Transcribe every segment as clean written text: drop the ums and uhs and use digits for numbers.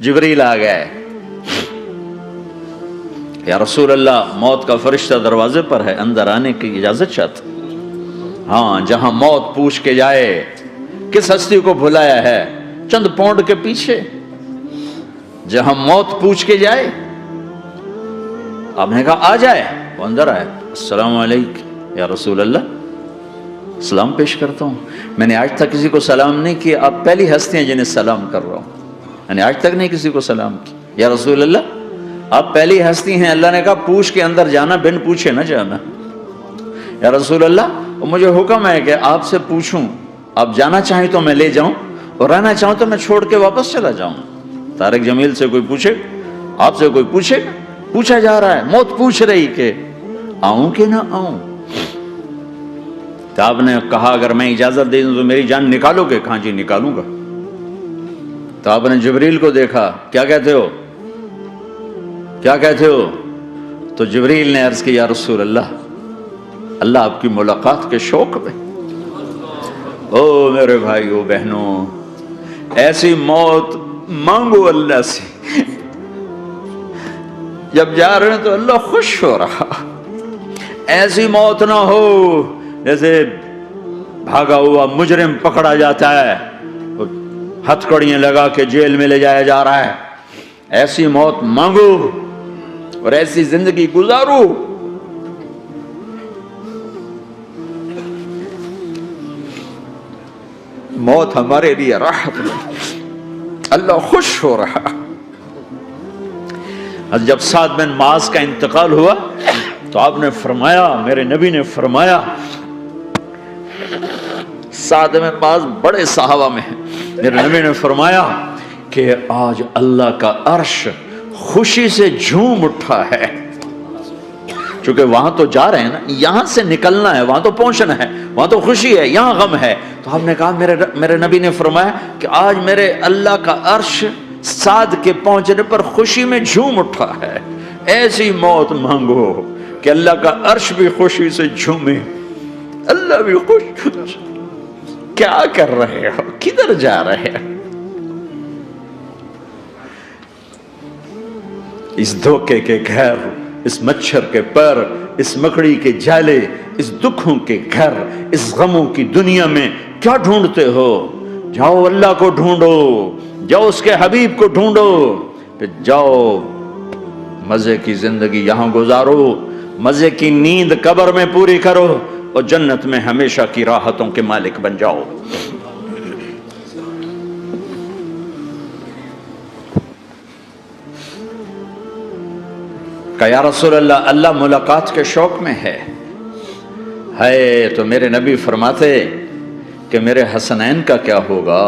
جبریل آ گئے، یا رسول اللہ موت کا فرشتہ دروازے پر ہے، اندر آنے کی اجازت چاہتا۔ ہاں، جہاں موت پوچھ کے جائے کس ہستی کو بھلایا ہے، چند پونڈ کے پیچھے جہاں موت پوچھ کے جائے، آپ نے کہا آ جائے، وہ اندر آئے، السلام علیکم یا رسول اللہ، سلام پیش کرتا ہوں، میں نے آج تک کسی کو سلام نہیں کیا، آپ پہلی ہستی ہیں جنہیں سلام کر رہا ہوں، میں نے آج تک نہیں کسی کو سلام کیا، یا رسول اللہ آپ پہلی ہستی ہیں، اللہ نے کہا پوچھ کے اندر جانا، بن پوچھے نہ جانا، یا رسول اللہ مجھے حکم ہے کہ آپ سے پوچھوں، آپ جانا چاہیں تو میں لے جاؤں اور رہنا چاہوں تو میں چھوڑ کے واپس چلا جاؤں۔ طارق جمیل سے کوئی پوچھے، آپ سے کوئی پوچھے، پوچھا جا رہا ہے، موت پوچھ رہی کہ آؤں کہ نہ آؤں۔ تو آپ نے کہا اگر میں اجازت دے دوں تو میری جان نکالو گے؟ کہاں جی نکالوں گا۔ تو آپ نے جبریل کو دیکھا، کیا کہتے ہو، کیا کہتے ہو؟ تو جبریل نے عرض کی یا رسول اللہ، اللہ آپ کی ملاقات کے شوق میں۔ او میرے بھائیو بہنوں، ایسی موت مانگو اللہ سے، جب جا رہے ہیں تو اللہ خوش ہو رہا، ایسی موت نہ ہو جیسے بھاگا ہوا مجرم پکڑا جاتا ہے، ہتھکڑیاں لگا کے جیل میں لے جایا جا رہا ہے، ایسی موت مانگو اور ایسی زندگی گزارو۔ موت ہمارے لیے راحت ہے، اللہ خوش ہو رہا۔ جب سعد بن معاذ کا انتقال ہوا تو آپ نے فرمایا، میرے نبی نے فرمایا، سعد بن معاذ بڑے صحابہ میں ہیں، میرے نبی نے فرمایا کہ آج اللہ کا عرش خوشی سے جھوم اٹھا ہے، چونکہ وہاں تو جا رہے ہیں نا، یہاں سے نکلنا ہے، وہاں تو پہنچنا ہے، وہاں تو خوشی ہے، یہاں غم ہے۔ تو آپ نے کہا، میرے نبی نے فرمایا کہ آج میرے اللہ کا عرش سعد کے پہنچنے پر خوشی میں جھوم اٹھا ہے، ایسی موت مانگو کہ اللہ کا عرش بھی خوشی سے جھومے، اللہ بھی خوش۔ کیا کر رہے ہو، کدھر جا رہے ہو؟ اس دھوکے کے گھر، اس مچھر کے پر، اس مکڑی کے جالے، اس دکھوں کے گھر، اس غموں کی دنیا میں کیا ڈھونڈتے ہو؟ جاؤ اللہ کو ڈھونڈو، جاؤ اس کے حبیب کو ڈھونڈو، پھر جاؤ مزے کی زندگی یہاں گزارو، مزے کی نیند قبر میں پوری کرو اور جنت میں ہمیشہ کی راحتوں کے مالک بن جاؤ۔ کہ یا رسول اللہ، اللہ ملاقات کے شوق میں ہے تو میرے نبی فرماتے کہ میرے حسنین کا کیا ہوگا؟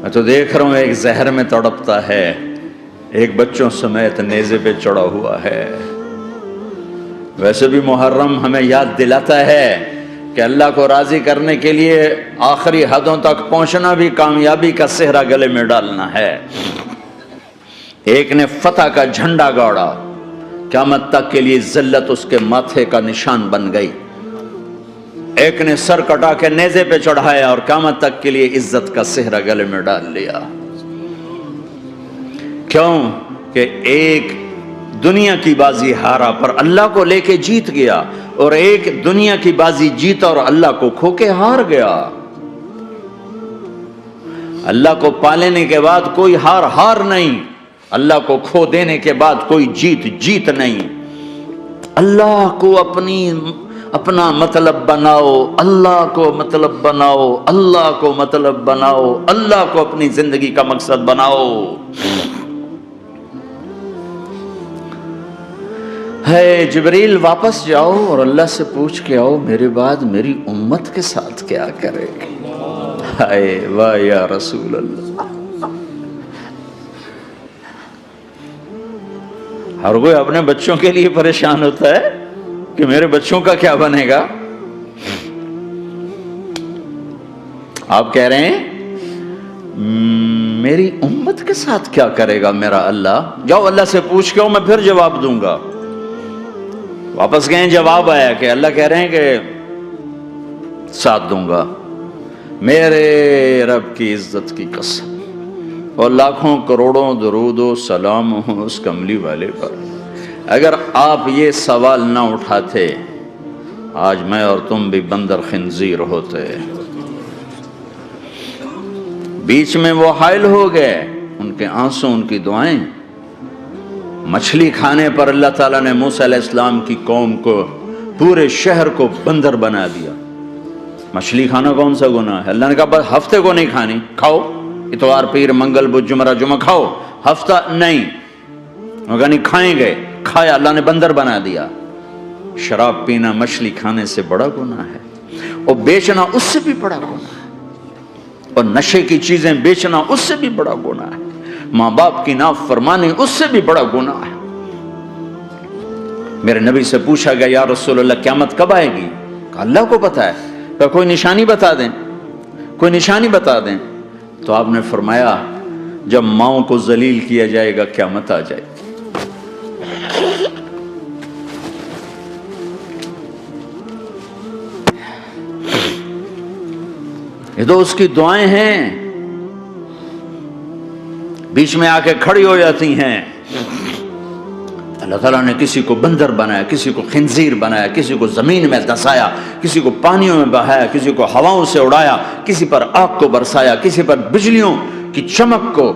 میں تو دیکھ رہا ہوں ایک زہر میں تڑپتا ہے، ایک بچوں سمیت نیزے پہ چڑھا ہوا ہے۔ ویسے بھی محرم ہمیں یاد دلاتا ہے کہ اللہ کو راضی کرنے کے لیے آخری حدوں تک پہنچنا بھی کامیابی کا صحرا گلے میں ڈالنا ہے۔ ایک نے فتح کا جھنڈا گاڑا، قیامت تک کے لیے ذلت اس کے ماتھے کا نشان بن گئی۔ ایک نے سر کٹا کے نیزے پہ چڑھایا اور قیامت تک کے لیے عزت کا صحرا گلے میں ڈال لیا۔ کیوں کہ ایک دنیا کی بازی ہارا پر اللہ کو لے کے جیت گیا، اور ایک دنیا کی بازی جیتا اور اللہ کو کھو کے ہار گیا۔ اللہ کو پا لینے کے بعد کوئی ہار نہیں، اللہ کو کھو دینے کے بعد کوئی جیت نہیں۔ اللہ کو اپنا مطلب بناؤ، اللہ کو مطلب بناؤ، اللہ کو مطلب بناؤ، اللہ کو اپنی زندگی کا مقصد بناؤ۔ ہے جبریل واپس جاؤ اور اللہ سے پوچھ کے آؤ میرے بعد میری امت کے ساتھ کیا کرے گی۔ ہائے واہ یا رسول اللہ، ہر کوئی اپنے بچوں کے لیے پریشان ہوتا ہے کہ میرے بچوں کا کیا بنے گا۔ آپ کہہ رہے ہیں میری امت کے ساتھ کیا کرے گا میرا اللہ؟ جاؤ اللہ سے پوچھ کے آؤ، میں پھر جواب دوں گا۔ واپس گئے، جواب آیا کہ اللہ کہہ رہے ہیں کہ ساتھ دوں گا۔ میرے رب کی عزت کی قسم، اور لاکھوں کروڑوں درود و سلام ہوں اس کملی والے پر۔ اگر آپ یہ سوال نہ اٹھاتے آج میں اور تم بھی بندر خنزیر ہوتے۔ بیچ میں وہ حائل ہو گئے، ان کے آنسو، ان کی دعائیں۔ مچھلی کھانے پر اللہ تعالیٰ نے موسیٰ علیہ السلام کی قوم کو، پورے شہر کو بندر بنا دیا۔ مچھلی کھانا کون سا گناہ ہے؟ اللہ نے کہا بس ہفتے کو نہیں کھانی، کھاؤ اتوار پیر منگل بدھ جمعہ جمعہ کھاؤ، ہفتہ نہیں۔ مگر نہیں کھائیں گے، کھایا، اللہ نے بندر بنا دیا۔ شراب پینا مچھلی کھانے سے بڑا گناہ ہے، اور بیچنا اس سے بھی بڑا گناہ ہے، اور نشے کی چیزیں بیچنا اس سے بھی بڑا گناہ ہے، ماں باپ کی نافرمانی اس سے بھی بڑا گناہ ہے۔ میرے نبی سے پوچھا گیا یا رسول اللہ قیامت کب آئے گی؟ کہا اللہ کو پتا ہے۔ کہا کوئی نشانی بتا دیں، کوئی نشانی بتا دیں۔ تو آپ نے فرمایا جب ماؤں کو ذلیل کیا جائے گا قیامت آ جائے گی۔ یہ تو اس کی دعائیں ہیں، بیچ میں آ کے کھڑی ہو جاتی ہیں۔ اللہ تعالیٰ نے کسی کو بندر بنایا، کسی کو خنزیر بنایا، کسی کو زمین میں دھسایا، کسی کو پانیوں میں بہایا، کسی کو ہواؤں سے اڑایا، کسی پر آگ کو برسایا، کسی پر بجلیوں کی چمک کو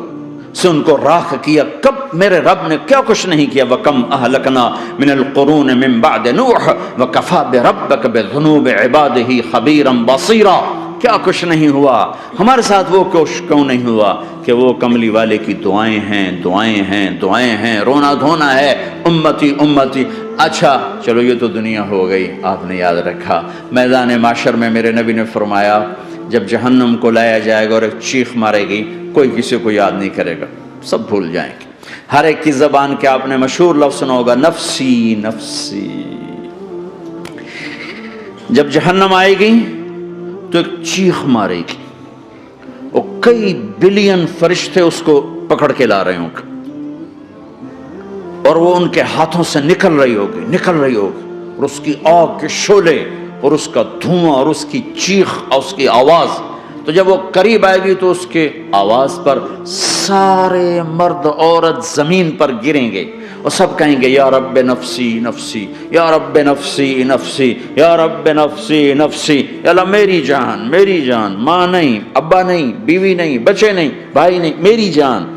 سے ان کو راکھ کیا۔ کب میرے رب نے کیا کچھ نہیں کیا۔ وَكَمْ أَهْلَكْنَا مِنَ الْقُرُونِ مِنْ بَعْدِ نُوحٍ وَكَفَى بِرَبِّكَ بِذُنُوبِ عِبَادِهِ خَبِيرًا بَصِيرًا۔ کیا کچھ نہیں ہوا ہمارے ساتھ، وہ کچھ کیوں نہیں ہوا کہ وہ کملی والے کی دعائیں ہیں، دعائیں ہیں، دعائیں ہیں، رونا دھونا ہے، امتی امتی۔ اچھا چلو یہ تو دنیا ہو گئی، آپ نے یاد رکھا میدان معاشر میں میرے نبی نے فرمایا جب جہنم کو لایا جائے گا اور ایک چیخ مارے گی، کوئی کسی کو یاد نہیں کرے گا، سب بھول جائیں گے۔ ہر ایک کی زبان کے آپ نے مشہور لفظ سنا ہوگا نفسی نفسی۔ جب جہنم آئے گی تو ایک چیخ مارے گی، اور کئی بلین فرشتے اس کو پکڑ کے لا رہے ہوں گے، اور وہ ان کے ہاتھوں سے نکل رہی ہوگی، اور اس کی آگ کے شعلے اور اس کا دھواں اور اس کی چیخ اور اس کی آواز۔ تو جب وہ قریب آئے گی تو اس کے آواز پر سارے مرد عورت زمین پر گریں گے، اور سب کہیں گے یا رب نفسی نفسی، یا رب نفسی نفسی، یا رب نفسی نفسی۔ یا اللہ میری جان، میری جان، ماں نہیں، ابا نہیں، بیوی نہیں، بچے نہیں، بھائی نہیں، میری جان۔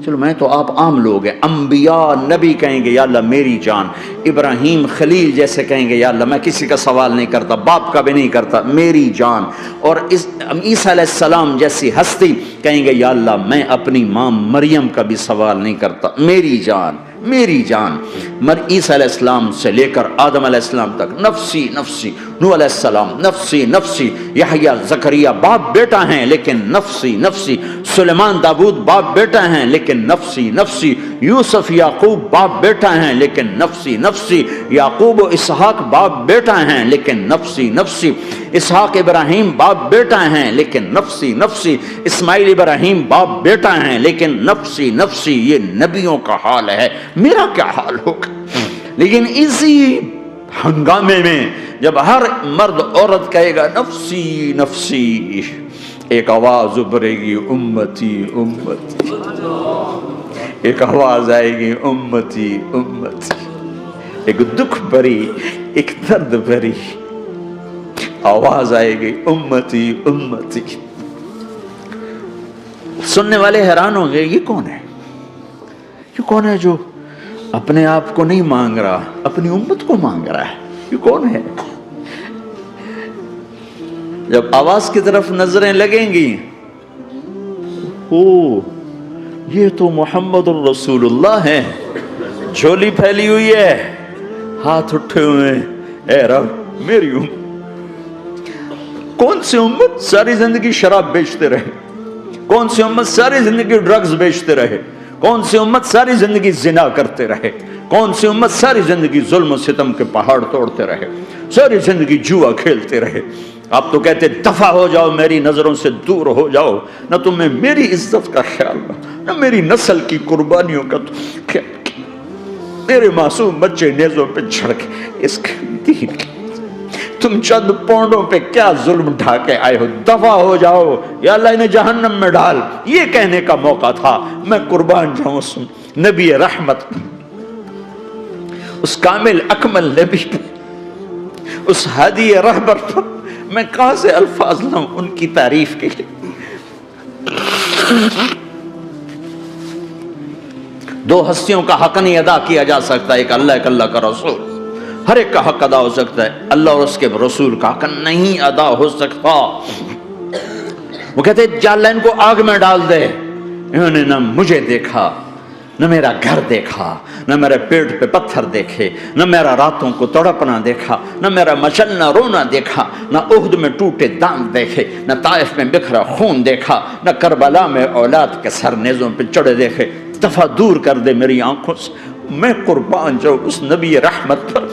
چلو میں تو آپ عام لوگ ہیں، انبیاء نبی کہیں گے یا اللہ میری جان، ابراہیم خلیل جیسے کہیں گے یا اللہ میں کسی کا سوال نہیں کرتا، باپ کا بھی نہیں کرتا، میری جان۔ اور عیسیٰ علیہ السلام جیسی ہستی کہیں گے یا اللہ میں اپنی ماں مریم کا بھی سوال نہیں کرتا، میری جان، میری جان۔ عیسیٰ علیہ السلام سے لے کر آدم علیہ السلام تک نفسی نفسی، نوح علیہ السلام نفسی نفسی، یحییٰ زکریا باپ بیٹا ہیں لیکن نفسی نفسی، سلیمان داؤد باپ بیٹا ہیں لیکن نفسی نفسی، یوسف یعقوب باپ بیٹا ہیں لیکن نفسی نفسی، یعقوب و اسحاق باپ بیٹا ہیں لیکن نفسی نفسی، اسحاق ابراہیم باپ بیٹا ہیں لیکن نفسی نفسی، اسماعیل ابراہیم باپ بیٹا ہیں لیکن نفسی نفسی۔ یہ نبیوں کا حال ہے، میرا کیا حال ہوگا؟ لیکن اسی ہنگامے میں جب ہر مرد عورت کہے گا نفسی نفسی، ایک آواز ابھرے گی امتی امتی، ایک آواز آئے گی امتی امتی، ایک دکھ بھری، ایک درد بھری آواز آئے گی امتی امتی۔ سننے والے حیران ہوں گے یہ کون ہے، یہ کون ہے جو اپنے آپ کو نہیں مانگ رہا، اپنی امت کو مانگ رہا ہے، یہ کون ہے؟ جب آواز کی طرف نظریں لگیں گی، یہ تو محمد الرسول اللہ ہے، جھولی پھیلی ہوئی ہے، ہاتھ اٹھے ہوئے ہیں، اے رب میری امت۔ کون سی امت ساری زندگی شراب بیچتے رہے، کون سی امت ساری زندگی ڈرگز بیچتے رہے، کون سی امت ساری زندگی زنا کرتے رہے، کون سی امت ساری زندگی ظلم و ستم کے پہاڑ توڑتے رہے، ساری زندگی جوا کھیلتے رہے۔ آپ تو کہتے دفع ہو جاؤ، میری نظروں سے دور ہو جاؤ، نہ تمہیں میری عزت کا خیال نہ میری نسل کی قربانیوں کا خیال، میرے معصوم بچے نیزوں پہ چڑھ کے اس کے دین تم چند پونڈوں پہ کیا ظلم ڈھا کے آئے ہو، دفع ہو جاؤ یا اللہ انہیں جہنم میں ڈال، یہ کہنے کا موقع تھا۔ میں قربان جاؤں اس نبی رحمت، اس کامل اکمل نبی پہ، اس ہادی رہبر پر میں کہاں سے الفاظ لاؤں ان کی تعریف کے لیے۔ دو ہستیوں کا حق نہیں ادا کیا جا سکتا، ایک اللہ، ایک اللہ کا رسول۔ ہر ایک کا حق ادا ہو سکتا ہے، اللہ اور اس کے رسول کا حق نہیں ادا ہو سکتا۔ وہ کہتے جا اللہ ان کو آگ میں ڈال دے۔ انہوں نے نہ مجھے دیکھا، نہ میرا گھر دیکھا، نہ میرے پیٹ پہ پتھر دیکھے، نہ میرا راتوں کو تڑپنا دیکھا، نہ میرا مچلنا رونا دیکھا، نہ احد میں ٹوٹے دانت دیکھے، نہ طائف میں بکھرا خون دیکھا، نہ کربلا میں اولاد کے سر نیزوں پہ چڑھے دیکھے۔ دفعہ دور کر دے میری آنکھوں سے، میں قربان جاؤں اس نبی رحمت پر۔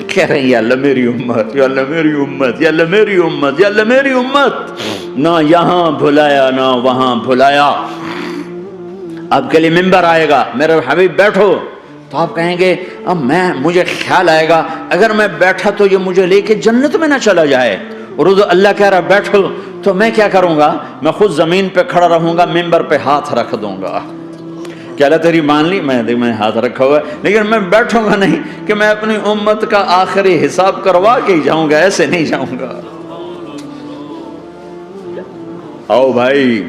کہہ رہے ہیں یا اللہ میری امت، یا اللہ میری امت، یا اللہ میری امت، یا اللہ میری امت۔ نہ یہاں بھلایا نہ وہاں بھلایا۔ آپ کے لیے ممبر آئے گا، میرے حبیب بیٹھو، تو آپ کہیں گے اب مجھے خیال آئے گا اگر میں بیٹھا تو یہ مجھے لے کے جنت میں نہ چلا جائے، اور اللہ کہہ رہا بیٹھو تو میں کیا کروں گا؟ میں خود زمین پہ کھڑا رہوں گا، ممبر پہ ہاتھ رکھ دوں گا کہ اللہ تیری مان لی، میں ہاتھ رکھا ہوا ہے، لیکن میں بیٹھوں گا نہیں کہ میں اپنی امت کا آخری حساب کروا کے ہی جاؤں گا، ایسے نہیں جاؤں گا۔ آؤ بھائی،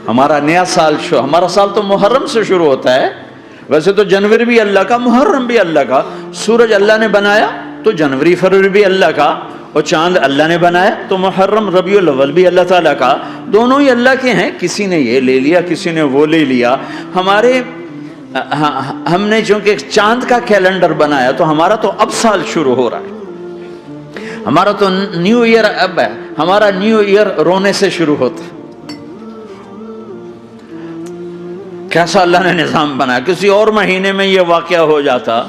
ہمارا نیا سال ہمارا سال تو محرم سے شروع ہوتا ہے، ویسے تو جنوری بھی اللہ کا، محرم بھی اللہ کا، سورج اللہ نے بنایا تو جنوری فروری بھی اللہ کا، اور چاند اللہ نے بنایا تو محرم ربیع الاول بھی اللہ تعالیٰ کا، دونوں ہی اللہ کے ہیں۔ کسی نے یہ لے لیا، کسی نے وہ لے لیا۔ ہم نے چونکہ چاند کا کیلنڈر بنایا تو ہمارا تو اب سال شروع ہو رہا ہے، ہمارا تو نیو ایئر اب ہے، ہمارا نیو ایئر رونے سے شروع ہوتا ہے۔ کیسا اللہ نے نظام بنایا، کسی اور مہینے میں یہ واقعہ ہو جاتا،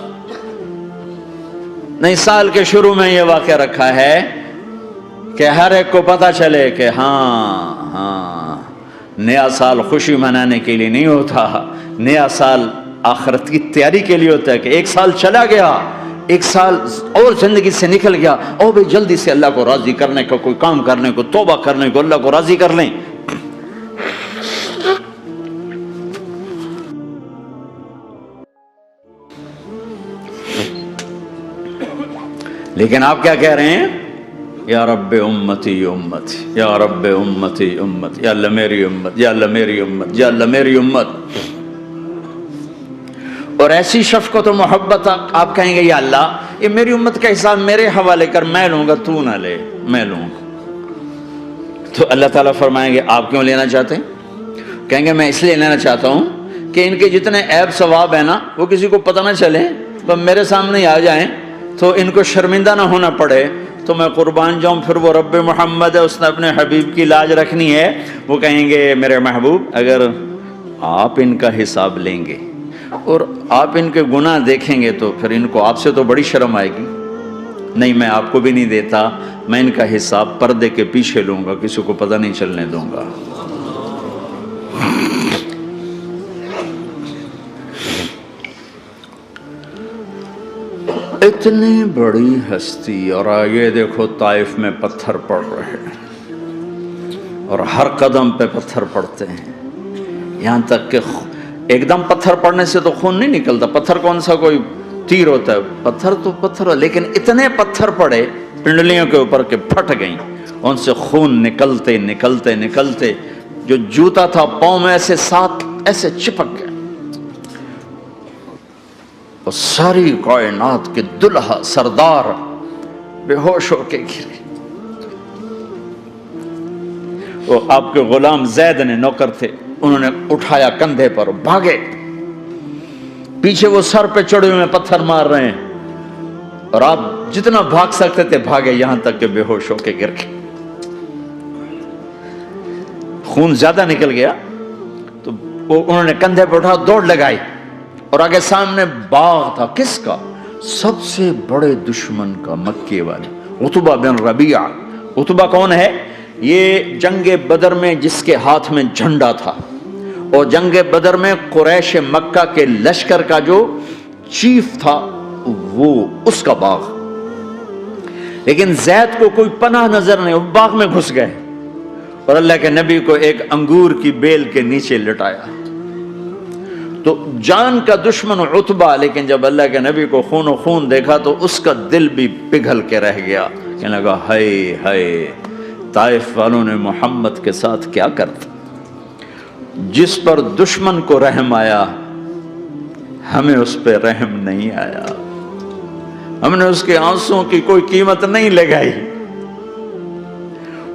نہیں سال کے شروع میں یہ واقعہ رکھا ہے کہ ہر ایک کو پتا چلے کہ ہاں نیا سال خوشی منانے کے لیے نہیں ہوتا، نیا سال آخرت کی تیاری کے لیے ہوتا ہے کہ ایک سال چلا گیا، ایک سال اور زندگی سے نکل گیا، اور بھی جلدی سے اللہ کو راضی کرنے کا کوئی کام کرنے کو، توبہ کرنے کو، اللہ کو راضی کر لیں۔ لیکن آپ کیا کہہ رہے ہیں؟ یا رب امتی امتی، یا رب امتی امت، یا اللہ میری امت، یا اللہ میری امت، یا اللہ میری امت۔ اور ایسی شفقت و محبت آپ کہیں گے یا اللہ یہ میری امت کا حساب میرے حوالے کر، میں لوں گا، تو نہ لے، میں لوں گا۔ تو اللہ تعالیٰ فرمائیں گے آپ کیوں لینا چاہتے ہیں؟ کہیں گے میں اس لیے لینا چاہتا ہوں کہ ان کے جتنے عیب ثواب ہیں نا وہ کسی کو پتہ نہ چلے، تو میرے سامنے ہی آ جائیں تو ان کو شرمندہ نہ ہونا پڑے، تو میں قربان جاؤں۔ پھر وہ رب محمد ہے، اس نے اپنے حبیب کی لاج رکھنی ہے، وہ کہیں گے میرے محبوب اگر آپ ان کا حساب لیں گے اور آپ ان کے گناہ دیکھیں گے تو پھر ان کو آپ سے تو بڑی شرم آئے گی، نہیں میں آپ کو بھی نہیں دیتا، میں ان کا حساب پردے کے پیچھے لوں گا، کسی کو پتہ نہیں چلنے دوں گا۔ اتنی بڑی ہستی، اور آگے دیکھو طائف میں پتھر پڑ رہے ہیں، اور ہر قدم پہ پتھر پڑتے ہیں، یہاں تک کہ ایک دم پتھر پڑنے سے تو خون نہیں نکلتا، پتھر کون سا کوئی تیر ہوتا ہے، پتھر تو پتھر، لیکن اتنے پتھر پڑے پنڈلیوں کے اوپر کہ پھٹ گئیں، ان سے خون نکلتے نکلتے نکلتے جو جوتا تھا پاؤں میں ایسے ساتھ ایسے چپک گیا، اور ساری کائنات کے دلہا سردار بے ہوش ہو کے گرے۔ وہ آپ کے غلام زید نے نوکر تھے، انہوں نے اٹھایا کندھے پر، بھاگے، پیچھے وہ سر پہ چڑھے ہوئے پتھر مار رہے ہیں، اور آپ جتنا بھاگ سکتے تھے بھاگے، یہاں تک کہ بے ہوش ہو کے گر گئے۔ خون زیادہ نکل گیا تو انہوں نے کندھے پہ اٹھا دوڑ لگائی، اور آگے سامنے باغ تھا، کس کا؟ سب سے بڑے دشمن کا، مکے والے عتبہ بن ربیعہ۔ عتبہ کون ہے؟ یہ جنگ بدر میں جس کے ہاتھ میں جھنڈا تھا، اور جنگ بدر میں قریش مکہ کے لشکر کا جو چیف تھا وہ اس کا باغ۔ لیکن زید کو کوئی پناہ نظر نہیں، وہ باغ میں گھس گئے اور اللہ کے نبی کو ایک انگور کی بیل کے نیچے لٹایا. تو جان کا دشمن عتبہ، لیکن جب اللہ کے نبی کو خون و خون دیکھا تو اس کا دل بھی پگھل کے رہ گیا. کہنے لگا ہائے ہائے، طائف والوں نے محمد کے ساتھ کیا کرتا. جس پر دشمن کو رحم آیا ہمیں اس پہ رحم نہیں آیا، ہم نے اس کے آنسوں کی کوئی قیمت نہیں لگائی.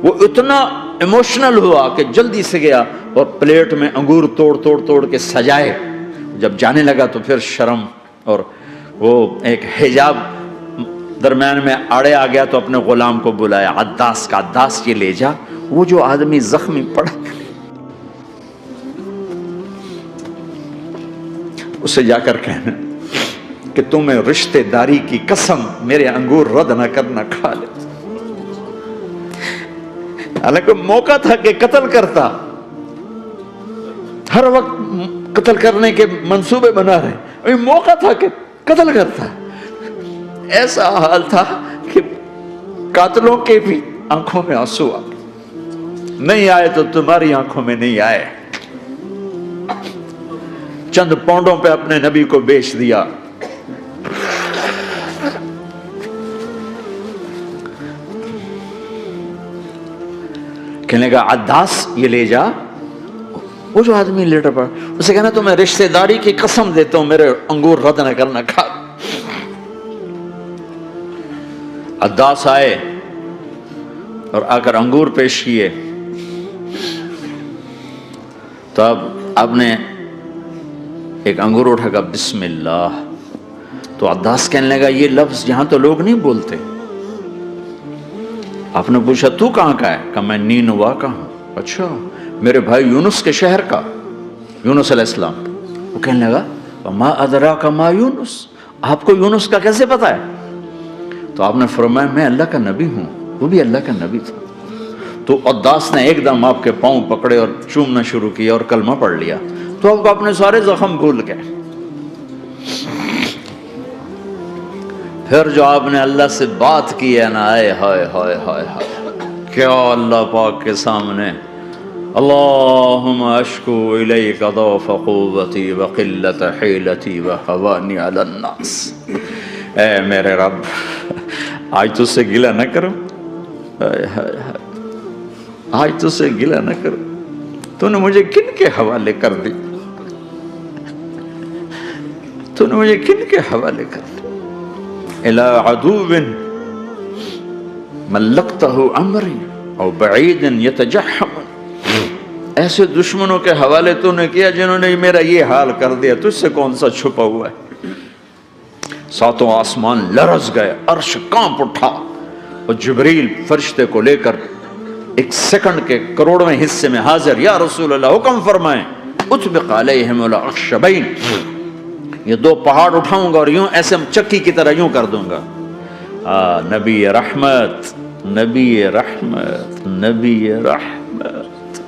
وہ اتنا ایموشنل ہوا کہ جلدی سے گیا اور پلیٹ میں انگور توڑ کے سجائے. جب جانے لگا تو پھر شرم اور وہ ایک حجاب درمیان میں آڑے آ گیا تو اپنے غلام کو بلایا، عداس کا، عداس یہ لے جا وہ جو آدمی زخمی پڑا اسے جا کر کہنا کہ تمہیں رشتے داری کی قسم میرے انگور رد نہ کرنا، کھا لے. حالانکہ موقع تھا کہ قتل کرتا، ہر وقت قتل کرنے کے منصوبے بنا رہے، موقع تھا کہ قتل کرتا. ایسا حال تھا کہ قاتلوں کے بھی آنکھوں میں آنسو آ نہیں آئے تو تمہاری آنکھوں میں نہیں آئے. چند پونڈوں پہ اپنے نبی کو بیچ دیا. کہنے کا عداس یہ لے جا، وہ جو آدمی لیٹر پڑا اسے کہنا تو میں رشتہ داری کی قسم دیتا ہوں میرے انگور رد نہ کرنا، کھا. عداس آئے اور آ کر انگور پیش کیے تو اب آپ نے ایک انگور اٹھا کر بسم اللہ. تو عداس کہنے لگا یہ لفظ یہاں تو لوگ نہیں بولتے. آپ نے پوچھا تو کہاں کا ہے؟ کہا میں نینوا کا ہوں. اچھا، میرے بھائی یونس کے شہر کا، یونس علیہ السلام. وہ کہنے لگا وما ادراک ما یونس، آپ کو یونس کا کیسے پتا ہے؟ تو آپ نے فرمایا میں اللہ کا نبی ہوں، وہ بھی اللہ کا نبی تھا. تو عداس نے ایک دم آپ کے پاؤں پکڑے اور چومنا شروع کیا اور کلمہ پڑھ لیا. تو آپ اپنے سارے زخم بھول گئے. پھر جو آپ نے اللہ سے بات کی ہے نا، آئے ہائے ہائے ہائے ہائے، کیا اللہ پاک کے سامنے اللہم اشکو الیک ضعف قوتی وقلت حیلتی وہوانی علی الناس. اے میرے رب آج تجھ سے گلہ نہ کرو، آج تجھ سے گلہ نہ کرو، تو نے مجھے کن کے حوالے کر دی، تو نے مجھے کن کے حوالے کر دی. الی عدو ملکتہ امری او بعید یتجحم، ایسے دشمنوں کے حوالے تو نے کیا جنہوں نے میرا یہ حال کر دیا، تجھ سے کون سا چھپا ہوا ہے. ساتوں آسمان لرز گئے، عرش کانپ اٹھا اور جبریل فرشتے کو لے کر ایک سیکنڈ کے کروڑویں حصے میں حاضر. یا رسول اللہ حکم فرمائیں اطبق علیہم الاخشبین، یہ دو پہاڑ اٹھاؤں گا اور یوں ایسے چکی کی طرح یوں کر دوں گا. نبی رحمت، نبی رحمت، نبی رحمت.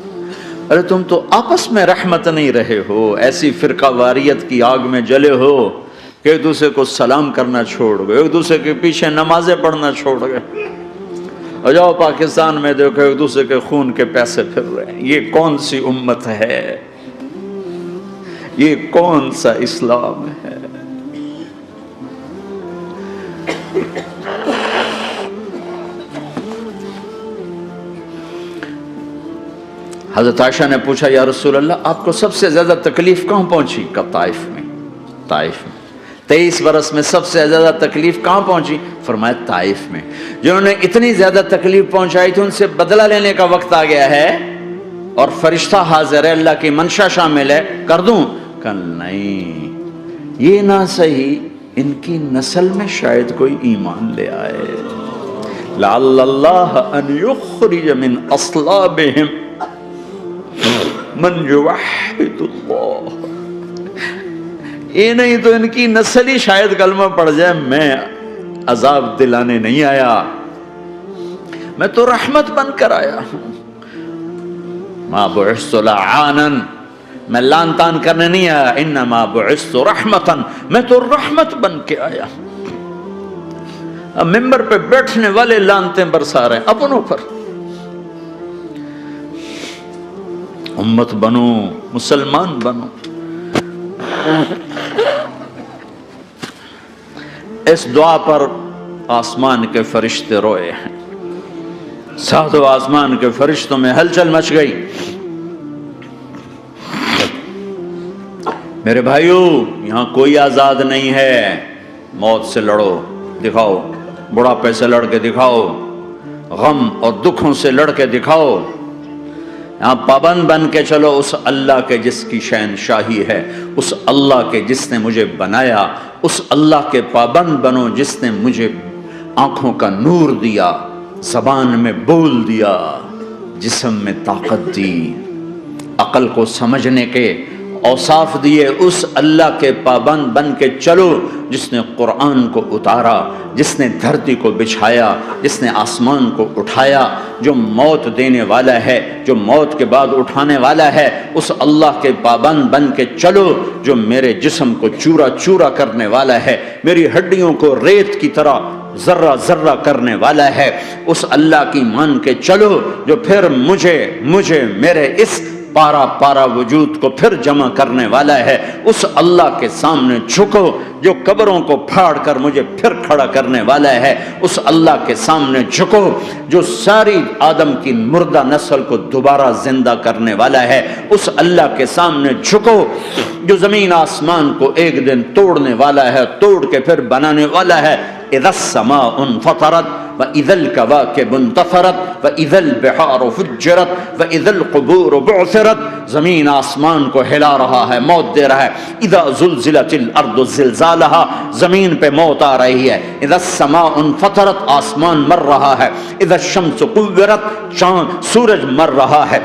ارے تم تو آپس میں رحمت نہیں رہے ہو، ایسی فرقہ واریت کی آگ میں جلے ہو کہ ایک دوسرے کو سلام کرنا چھوڑ گئے، ایک دوسرے کے پیچھے نمازیں پڑھنا چھوڑ گئے. اور جاؤ پاکستان میں دیکھو ایک دوسرے کے خون کے پیسے پھر رہے ہیں. یہ کون سی امت ہے؟ یہ کون سا اسلام ہے؟ حضرت عائشہ نے پوچھا یا رسول اللہ آپ کو سب سے زیادہ تکلیف کہاں پہنچی؟ کہا طائف میں. طائف میں 23 برس میں سب سے زیادہ تکلیف کہاں پہنچی؟ فرمایا طائف میں. جنہوں نے اتنی زیادہ تکلیف پہنچائی تھی ان سے بدلہ لینے کا وقت آ گیا ہے اور فرشتہ حاضر ہے، اللہ کی منشا شامل ہے، کر دوں؟ کہ نہیں، یہ نہ صحیح، ان کی نسل میں شاید کوئی ایمان لے آئے. لعل اللہ ان یخرج من اصلابہم من یوحد اللہ. یہ نہیں تو ان کی نسل ہی شاید کلمہ پڑ جائے. میں عذاب دلانے نہیں آیا، میں تو رحمت بن کر آیا ہوں. ما بعثت لعانا، میں لان تان کرنے نہیں آیا. انما بعثت رحمتا، میں تو رحمت بن کے آیا. اب ممبر پہ بیٹھنے والے لانتیں برسا رہے ہیں اپنوں پر. امت بنو، مسلمان بنو. اس دعا پر آسمان کے فرشتے روئے ہیں. ساتوں آسمان کے فرشتوں میں ہلچل مچ گئی. میرے بھائیوں، یہاں کوئی آزاد نہیں ہے. موت سے لڑو، دکھاؤ. بڑھاپے سے لڑ کے دکھاؤ. غم اور دکھوں سے لڑ کے دکھاؤ. یہاں پابند بن کے چلو اس اللہ کے جس کی شہنشاہی ہے، اس اللہ کے جس نے مجھے بنایا. اس اللہ کے پابند بنو جس نے مجھے آنکھوں کا نور دیا، زبان میں بول دیا، جسم میں طاقت دی، عقل کو سمجھنے کے اوصاف دیے. اس اللہ کے پابند بن کے چلو جس نے قرآن کو اتارا، جس نے دھرتی کو بچھایا، جس نے آسمان کو اٹھایا، جو موت دینے والا ہے، جو موت کے بعد اٹھانے والا ہے. اس اللہ کے پابند بن کے چلو جو میرے جسم کو چورا چورا کرنے والا ہے، میری ہڈیوں کو ریت کی طرح ذرہ ذرہ کرنے والا ہے. اس اللہ کی مان کے چلو جو پھر مجھے میرے اس پارا پارا وجود کو پھر جمع کرنے والا ہے. اس اللہ کے سامنے جھکو جو قبروں کو پھاڑ کر مجھے پھر کھڑا کرنے والا ہے. اس اللہ کے سامنے جھکو جو ساری آدم کی مردہ نسل کو دوبارہ زندہ کرنے والا ہے. اس اللہ کے سامنے جھکو جو زمین آسمان کو ایک دن توڑنے والا ہے، توڑ کے پھر بنانے والا ہے. اذا السماء انفطرت وَإِذَا الْكَوَاكِبُ انتَثَرَتْ وَإِذَا الْبِحَارُ فُجِّرَتْ وَإِذَا الْقُبُورُ بُعْثِرَتْ. زمین آسمان کو ہلا رہا ہے، موت دے رہا ہے. اِذَا زُلْزِلَتِ الْأَرْضُ زِلْزَالَهَا، زمین پہ موت آ رہی ہے. اِذَا السَّمَاءُ انفطرت، آسمان مر رہا ہے. اِذَا الشَّمْسُ كُوِّرَتْ، چاند سورج مر رہا ہے.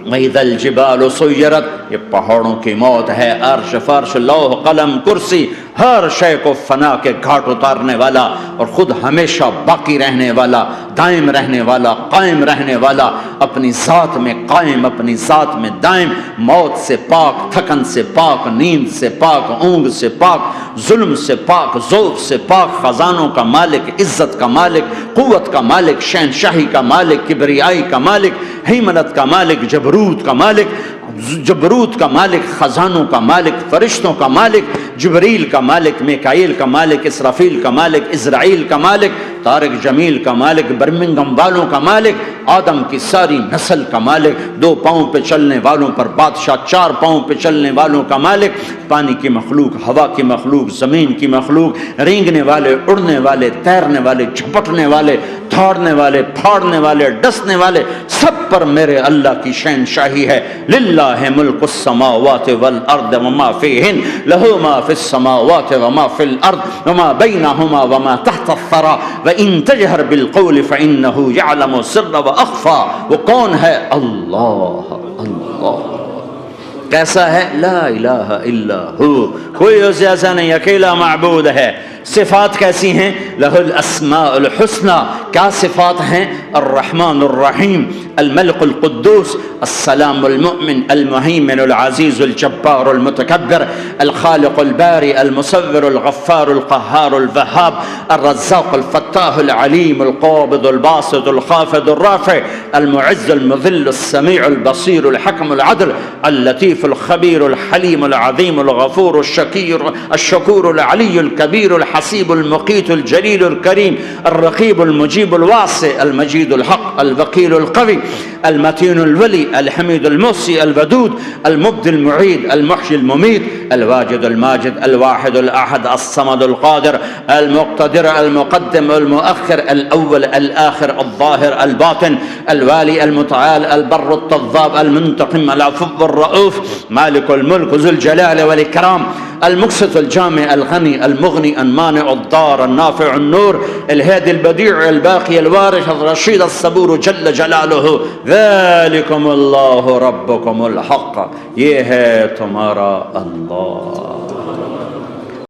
وَإِذَا الْجِبَالُ سُيِّرَتْ، یہ پہاڑوں کی موت ہے. عرش فرش لوح قلم کرسی ہر شے کو فنا کے گھاٹ اتارنے والا اور خود ہمیشہ باقی رہنے والا، دائم رہنے والا، قائم رہنے والا، اپنی ذات میں قائم، اپنی ذات میں دائم، موت سے پاک، تھکن سے پاک، نیند سے پاک، اونگ سے پاک، ظلم سے پاک، ذوق سے پاک، خزانوں کا مالک، عزت کا مالک، قوت کا مالک، شہنشاہی کا مالک، کبریائی کا مالک، ہیمنت کا مالک، جبروت کا مالک، جبروت کا مالک، خزانوں کا مالک، فرشتوں کا مالک، جبریل کا مالک، میکائیل کا مالک، اسرافیل کا مالک، اسرائیل کا مالک، طارق جمیل کا مالک، برمنگم والوں کا مالک، آدم کی ساری نسل کا مالک، 2 پاؤں پہ چلنے والوں پر بادشاہ، 4 پاؤں پہ چلنے والوں کا مالک، پانی کی مخلوق، ہوا کی مخلوق، زمین کی مخلوق، رینگنے والے، اڑنے والے، تیرنے والے، جھپٹنے والے، دھاڑنے والے، پھاڑنے والے، ڈسنے والے، سب پر میرے اللہ کی شہنشاہی ہے. للہ ملک السماوات والارض وما فیہن، لہو ما فی السماوات وما فی الارض وما بینہما وما تحت الثری وان تجہر بالقول فانہ یعلم السر واخفی. وہ کون ہے؟ اللہ. اللہ کیسا ہے؟ لا الہ الا ہو، کوئی اسے ایسا نہیں، اکیلا معبود ہے. صفات کیسی ہیں؟ لہ الاسماء الحسنى. کیا صفات ہیں؟ الرحمن الرحیم، الملک القدوس، السلام المؤمن، المہیمن العزیز الجبار المتکبر، الخالق الباری المصور الغفار القہار الوہاب، الرزاق الفتاح العلیم القابض الباسط الخافض الرافع، المعز المذل السمیع البصیر الحکم العدل، اللطیف الخبیر الحلیم العظیم الغفور الشکور العلی الکبیر الحسیب المقیت الجلیل الکریم، الرقیب المجیب الواسع، المجید الحق، الوکیل القوی، المتین الولی، الحمید المحصی، الودود، المبدی المعید، المحیی الممیت، الواجد الماجد، الواحد الاحد، الصمد القادر، المقتدر، المقدم، المؤخر، الاول، الاخر، الظاهر، الباطن، الوالي، المتعال، البر التضاب، المنتقم، العفو الرؤوف، مالك الملك، ذو الجلال والإكرام، المقسط الجامع، الغني، المغني، المانع، الضار، النافع، النور، الهادي، البديع، الباقي، الوارث، الرشيد، الصبور جل جلاله. ذلكم اللہ ربکم الحق، یہ ہے تمہارا اللہ.